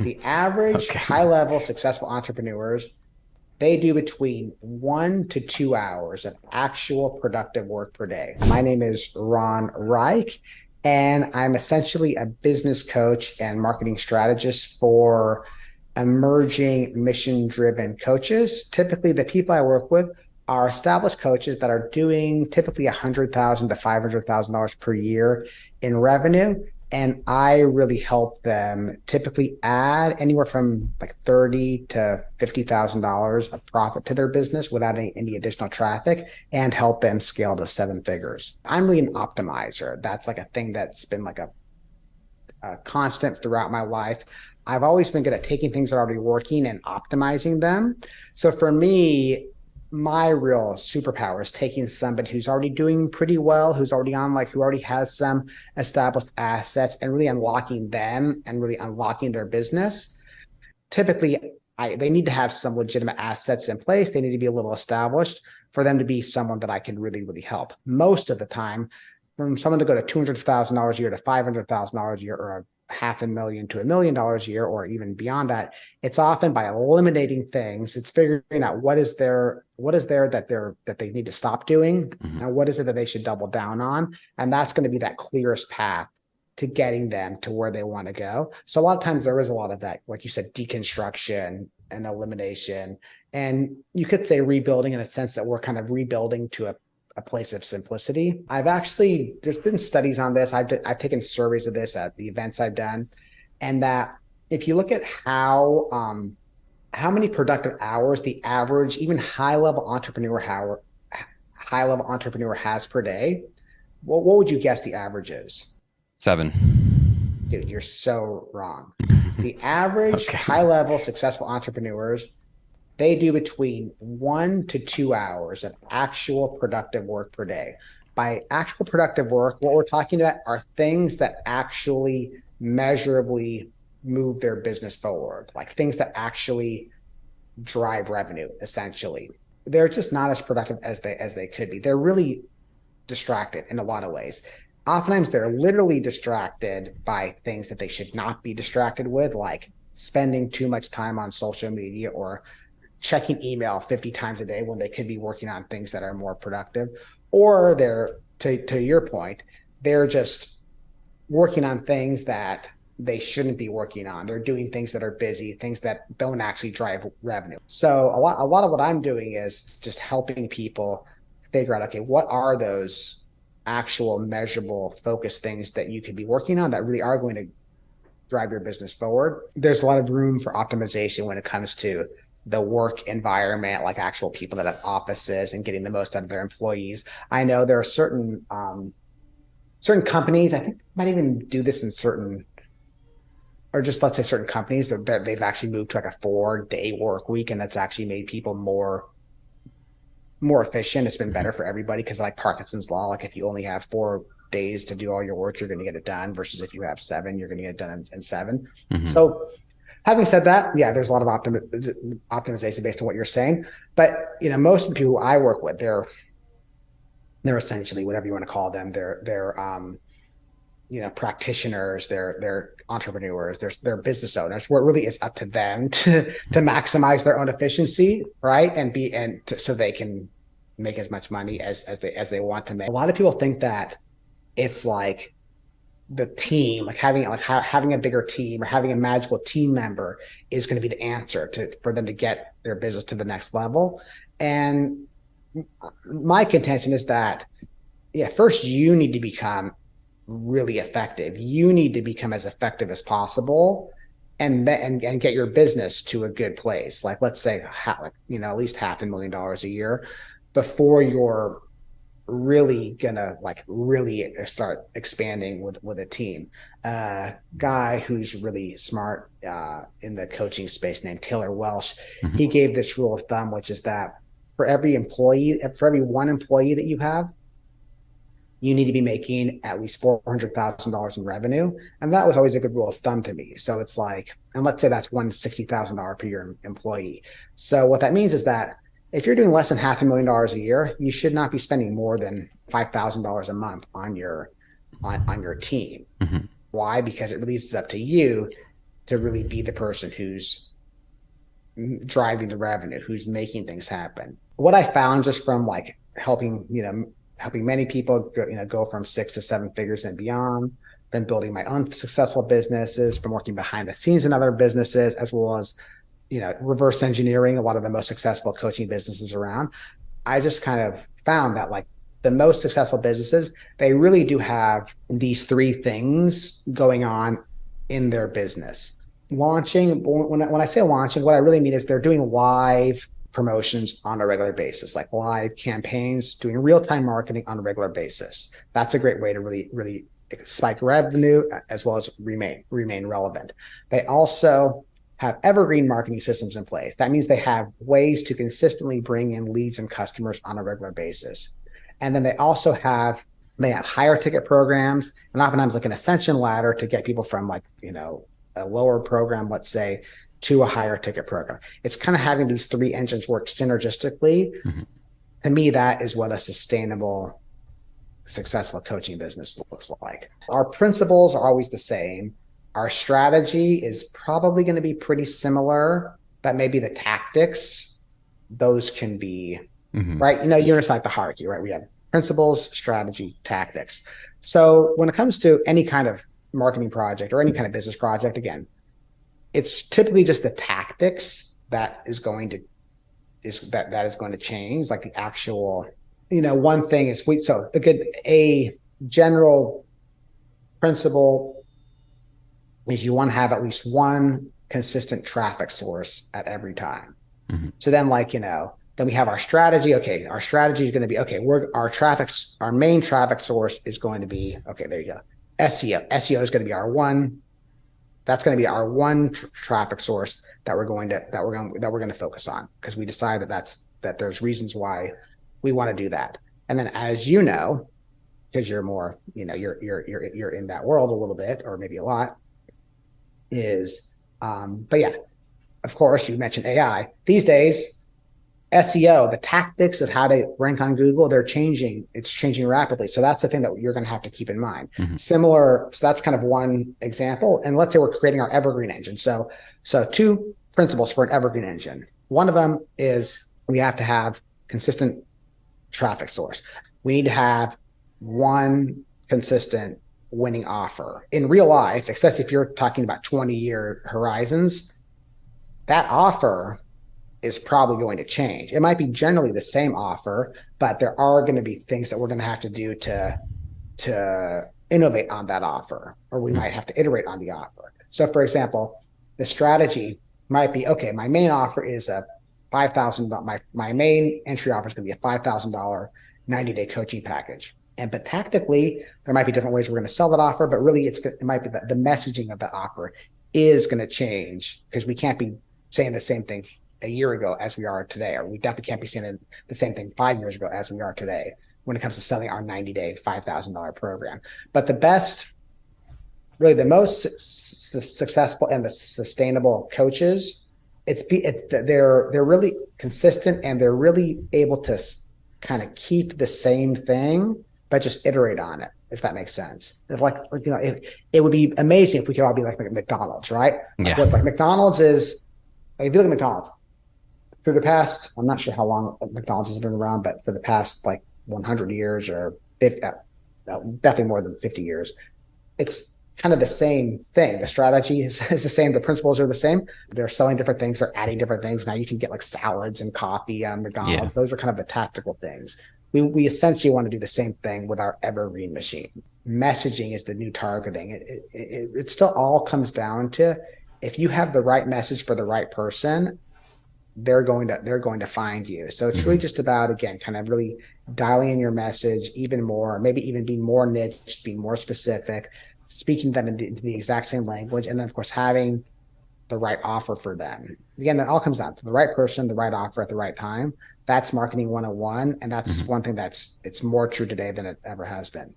The average Okay. high-level successful entrepreneurs, they do between 1 to 2 hours of actual productive work per day. My name is Ron Reich, and I'm essentially a business coach and marketing strategist for emerging mission-driven coaches. Typically, the people I work with are established coaches that are doing typically $100,000 to $500,000 per year in revenue. And I really help them typically add anywhere from like $30,000 to $50,000 of profit to their business without any additional traffic, and help them scale to seven figures. I'm really an optimizer. That's like a thing that's been like a constant throughout my life. I've always been good at taking things that are already working and optimizing them. So for me, my real superpower is taking somebody who's already doing pretty well, who's already on like who already has some established assets, and really unlocking them and really unlocking their business. Typically, they need to have some legitimate assets in place. They need to be a little established for them to be someone that I can really, really help. Most of the time, from someone to go to $200,000 a year to $500,000 a year, or a half a million to $1 million a year, or even beyond that, it's often by eliminating things. It's figuring out what is there that they need to stop doing, Mhm. and what is it that they should double down on, and that's going to be that clearest path to getting them to where they want to go. So a lot of times there is a lot of that, like you said, deconstruction and elimination. And you could say rebuilding, in a sense that we're kind of rebuilding to a place of simplicity. There's been studies on this. I've taken surveys of this at the events I've done. And that if you look at how many productive hours the average, even high level entrepreneur has per day, what would you guess the average is? 7. Dude, you're so wrong. The average Okay. high level successful entrepreneurs, they do between 1 to 2 hours of actual productive work per day. By actual productive work, what we're talking about are things that actually measurably move their business forward, like things that actually drive revenue, essentially. They're just not as productive as they could be. They're really distracted in a lot of ways. Oftentimes, they're literally distracted by things that they should not be distracted with, like spending too much time on social media or checking email 50 times a day when they could be working on things that are more productive. Or to your point, they're just working on things that they shouldn't be working on. They're doing things that are busy, things that don't actually drive revenue. So a lot of what I'm doing is just helping people figure out, okay, what are those actual measurable focus things that you could be working on that really are going to drive your business forward. There's a lot of room for optimization when it comes to the work environment, like actual people that have offices and getting the most out of their employees. I know there are certain companies, I think might even do this in certain, or just let's say certain companies that they've actually moved to like a 4-day work week, and that's actually made people more efficient. It's been better for everybody because, like Parkinson's law, like if you only have 4 days to do all your work, you're going to get it done, versus if you have seven, you're going to get it done in seven. Mhm. So having said that, yeah, there's a lot of optimization based on what you're saying. But most of the people I work with, they're essentially whatever you want to call them. They're practitioners, they're entrepreneurs, they're business owners, where it really is up to them to maximize their own efficiency, right? So they can make as much money as they want to make. A lot of people think that it's like the team, like having a bigger team or having a magical team member is going to be the answer for them to get their business to the next level. And my contention is that, yeah, first you need to become really effective. You need to become as effective as possible, and get your business to a good place. Like let's say at least $500,000 a year before you're really gonna like really start expanding with a team. Guy who's really smart in the coaching space named Taylor Welsh, Mhm. he gave this rule of thumb, which is that for every one employee that you have, you need to be making at least $400,000 in revenue. And that was always a good rule of thumb to me. So it's like, and let's say that's $160,000 per year employee. So what that means is that if you're doing less than $500,000 a year, you should not be spending more than $5,000 a month on your team. Mhm. Why? Because it really is up to you to really be the person who's driving the revenue, who's making things happen. What I found just from like helping many people go from 6 to 7 figures and beyond, from building my own successful businesses, from working behind the scenes in other businesses, as well as reverse engineering a lot of the most successful coaching businesses around. I just kind of found that like the most successful businesses, they really do have these 3 things going on in their business. Launching, when I say launching, what I really mean is they're doing live promotions on a regular basis, like live campaigns, doing real-time marketing on a regular basis. That's a great way to really spike revenue as well as remain relevant. They also have evergreen marketing systems in place. That means they have ways to consistently bring in leads and customers on a regular basis. And then they also have higher ticket programs, and oftentimes like an ascension ladder to get people from like, a lower program, let's say, to a higher ticket program. It's kind of having these 3 engines work synergistically. Mm-hmm. To me, that is what a sustainable, successful coaching business looks like. Our principles are always the same. Our strategy is probably going to be pretty similar, but maybe the tactics, those can be, right? You understand like the hierarchy, right? We have principles, strategy, tactics. So when it comes to any kind of marketing project or any kind of business project, again, it's typically just the tactics that is going to change, like the actual, one thing is a general principle is you want to have at least one consistent traffic source at every time. Mm-hmm. So then then we have our strategy. Okay, our strategy is going to be, our main traffic source is going to be, there you go, SEO. SEO is going to be our one. That's going to be our one traffic source that we're going to focus on, because we decided that there's reasons why we want to do that. And then, as you know, because you're more, you're in that world a little bit, or maybe a lot, but yeah, of course, you mentioned AI. These days, SEO, the tactics of how to rank on Google, they're changing. It's changing rapidly. So that's the thing that you're going to have to keep in mind. Mm-hmm. Similar. So that's kind of one example. And let's say we're creating our evergreen engine. So 2 principles for an evergreen engine. One of them is we have to have consistent traffic source. We need to have one consistent winning offer. In real life, especially if you're talking about 20-year horizons, that offer is probably going to change. It might be generally the same offer, but there are going to be things that we're going to have to do to innovate on that offer, or we might have to iterate on the offer. So for example, the strategy might be, okay, my main offer is a $5,000, my main entry offer is going to be a $5,000 90-day coaching package. But tactically, there might be different ways we're going to sell that offer, but really it might be the messaging of that offer is going to change, because we can't be saying the same thing a year ago as we are today, or we definitely can't be saying the same thing 5 years ago as we are today when it comes to selling our 90-day $5,000 program. But the most successful and the sustainable coaches, they're really consistent, and they're really able to kind of keep the same thing, but just iterate on it, if that makes sense. It would be amazing if we could all be like McDonald's, right? Yeah. Like McDonald's is, if you look at McDonald's, through the past, I'm not sure how long McDonald's has been around, but for the past 100 years or 50, definitely more than 50 years, it's kind of the same thing. The strategy is the same. The principles are the same. They're selling different things. They're adding different things. Now you can get salads and coffee on McDonald's. Yeah. Those are kind of the tactical things. We essentially want to do the same thing with our evergreen machine. Messaging is the new targeting. It still all comes down to, if you have the right message for the right person, they're going to find you. So it's really just about, again, kind of really dialing in your message even more, maybe even being more niche, being more specific, speaking them into the exact same language, and then of course having the right offer for them. Again, it all comes down to the right person, the right offer at the right time. That's marketing 101, and that's one thing it's more true today than it ever has been.